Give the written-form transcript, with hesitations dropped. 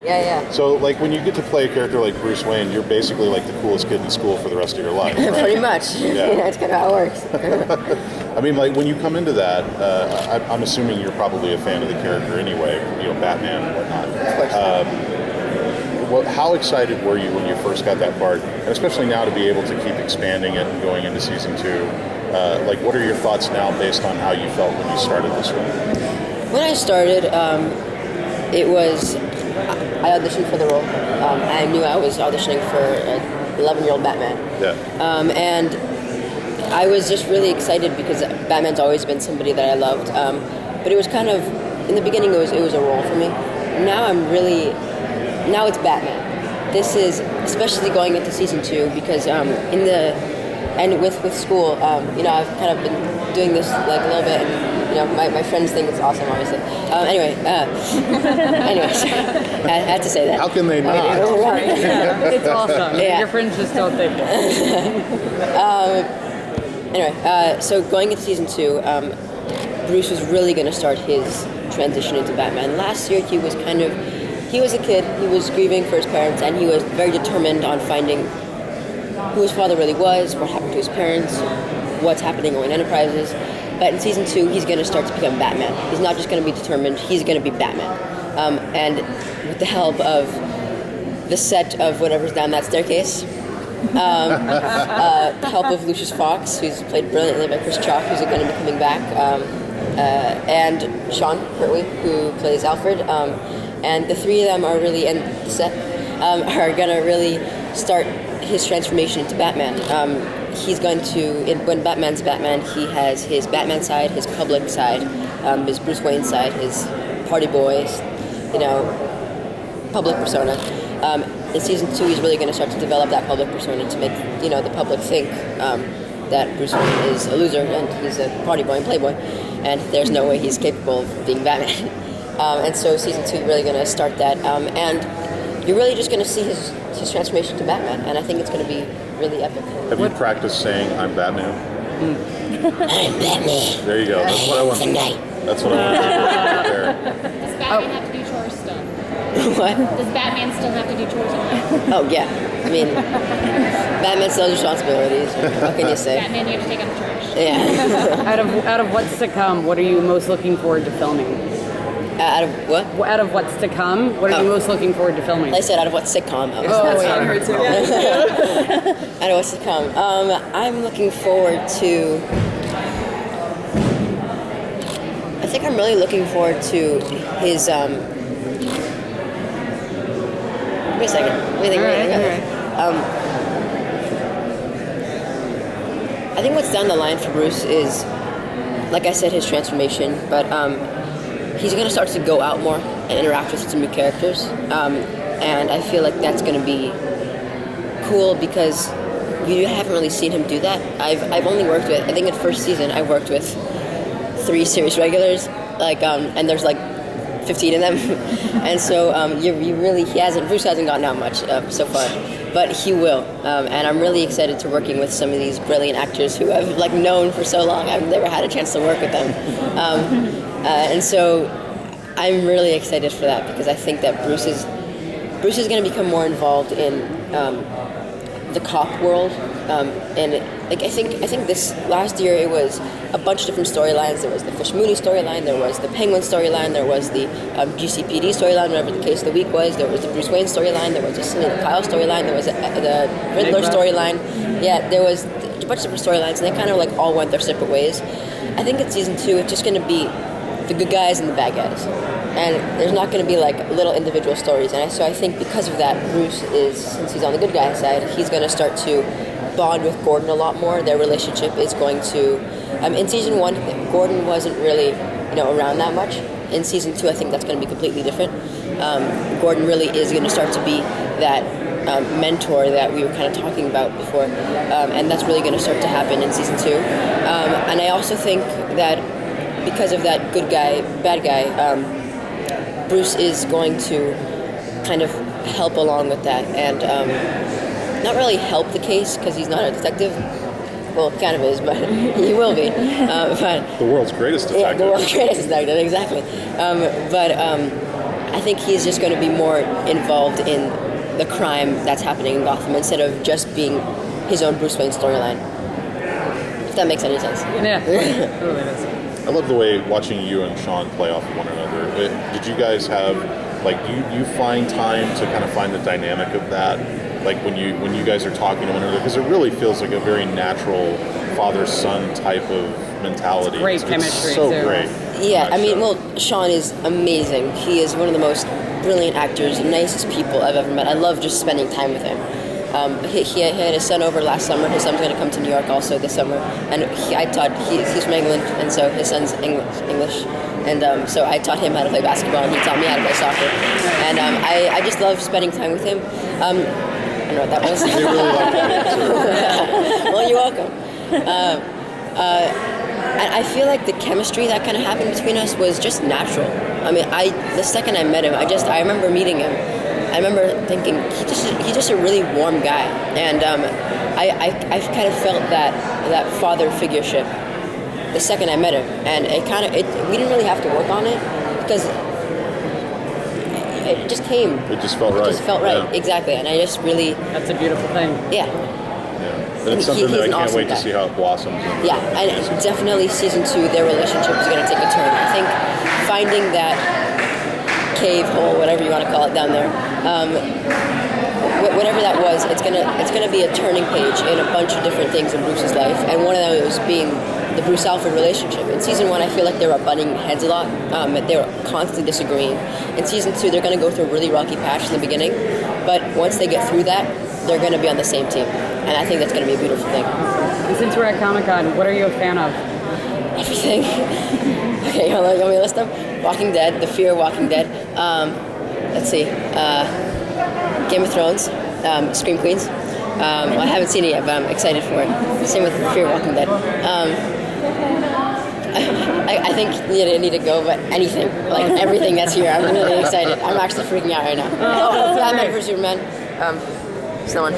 Yeah. So, like, when you get to play a character like Bruce Wayne, you're basically like the coolest kid in school for the rest of your life. Right? Pretty much. Yeah. That's kind of how it works. I mean, like, when you come into that, I'm assuming you're probably a fan of the character anyway, Batman and whatnot. Of course. How excited were you when you first got that part, and especially now to be able to keep expanding it and going into season 2? What are your thoughts now based on how you felt when you started this one? When I started, it was, I auditioned for the role. I knew I was auditioning for an 11-year-old Batman. Yeah. And I was just really excited because Batman's always been somebody that I loved. But it was kind of, in the beginning it was a role for me. Now it's Batman. This is, especially going into season 2, because with school, I've kind of been doing this like a little bit, and my friends think it's awesome, obviously. Anyway, sorry. I had to say that. How can they not? It's awesome. Yeah. Your friends just don't think it. So going into season 2, Bruce was really going to start his transition into Batman. Last year, he was a kid, he was grieving for his parents, and he was very determined on finding who his father really was, what happened to his parents, what's happening in Enterprises. But in season 2, he's going to start to become Batman. He's not just going to be determined, he's going to be Batman. And with the help of the set of whatever's down that staircase, help of Lucius Fox, who's played brilliantly by Chris Chalk, who's going to be coming back, and Sean Pertwee, who plays Alfred. And the three of them are really, and Seth, are going to really start his transformation into Batman. He's going to, when Batman's Batman, he has his Batman side, his public side, his Bruce Wayne side, his party boys, public persona. In season 2, he's really going to start to develop that public persona to make, the public think that Bruce Wayne is a loser and he's a party boy and playboy, and there's no way he's capable of being Batman. And so season 2 is really going to start that, and you're really just going to see his transformation to Batman, and I think it's going to be really epic. Have you practiced saying, "I'm Batman"? I'm Batman. There you go. That's what I want. That's what I want to hear. Does Batman have to do chores still? What? Does Batman still have to do chores in life? Oh, yeah. I mean, Batman still has responsibilities. What can you say? Batman, you have to take out the trash. Yeah. Out of what's to come, what are you most looking forward to filming? Out of what? Out of what's to come, what are you most looking forward to filming? I said out of what sitcom? That's what I heard too. Out of what's to come. I'm looking forward to... I think I'm really looking forward to his... Wait a second. Let me think. I think what's down the line for Bruce is, like I said, his transformation, but he's going to start to go out more and interact with some new characters, and I feel like that's going to be cool because you haven't really seen him do that. I've only worked with, I think in the first season, I worked with 3 series regulars, and there's 15 of them, and so Bruce hasn't gotten out much so far, but he will, and I'm really excited to working with some of these brilliant actors who I've known for so long. I've never had a chance to work with them, and so I'm really excited for that because I think that Bruce is going to become more involved in the cop world, and I think this last year it was a bunch of different storylines. There was the Fish Mooney storyline, there was the Penguin storyline, there was the GCPD storyline, whatever the case of the week was. There was the Bruce Wayne storyline, there was the Selina Kyle storyline, there was the Riddler storyline. Yeah, there was a bunch of different storylines, and they kind of all went their separate ways. I think in season 2 it's just going to be the good guys and the bad guys, and there's not going to be little individual stories. And so I think because of that, Bruce is, since he's on the good guy side, he's going to start to bond with Gordon a lot more. Their relationship is going to, in season 1, Gordon wasn't really around that much. In season 2, I think that's going to be completely different. Gordon really is going to start to be that mentor that we were kind of talking about before, and that's really going to start to happen in season 2. And I also think that because of that good guy, bad guy, Bruce is going to kind of help along with that, and not really help the case because he's not a detective. Well, kind of is, but he will be. But The world's greatest detective. Yeah, the world's greatest detective, exactly. I think he's just going to be more involved in the crime that's happening in Gotham instead of just being his own Bruce Wayne storyline. If that makes any sense. Yeah. Totally does. I love the way watching you and Sean play off of one another. Did you guys have, like, do you find time to kind of find the dynamic of that? Like when you guys are talking to one another, because it really feels like a very natural father-son type of mentality. Great It's chemistry, so too. great. Yeah, on I that mean, show. well, Sean is amazing. He is one of the most brilliant actors, nicest people I've ever met. I love just spending time with him. He had his son over last summer. His son's going to come to New York also this summer. And he's from England, and so his son's English. And so I taught him how to play basketball, and he taught me how to play soccer. And I just love spending time with him. I don't know what that was. They really like that too. Well, you're welcome. I feel like the chemistry that kind of happened between us was just natural. I mean, the second I met him, I remember meeting him. I remember thinking he's just a really warm guy, and I kind of felt that father figureship the second I met him, and we didn't really have to work on it because it just came. It just felt right. It just felt right, Yeah. exactly, and I just really, That's a beautiful thing. yeah. And it's something He's that I an can't awesome wait guy. to see how it blossoms. Yeah, and definitely season 2, their relationship is going to take a turn. I think finding that cave hole, whatever you want to call it, down there, whatever that was, it's gonna be a turning page in a bunch of different things in Bruce's life, and one of those being the Bruce Alfred relationship. In season 1, I feel like they were butting heads a lot. They were constantly disagreeing. In season 2, they're going to go through a really rocky patch in the beginning, but once they get through that, they're going to be on the same team, and I think that's going to be a beautiful thing. And since we're at Comic-Con, what are you a fan of? Everything. Okay, hold on, you want me to list them? Walking Dead, The Fear of Walking Dead. Let's see. Game of Thrones, Scream Queens. Well, I haven't seen it yet, but I'm excited for it. Same with The Fear of Walking Dead. I think you need to go, but anything, like everything that's here, I'm really excited. I'm actually freaking out right now. Batman vs Superman. Someone.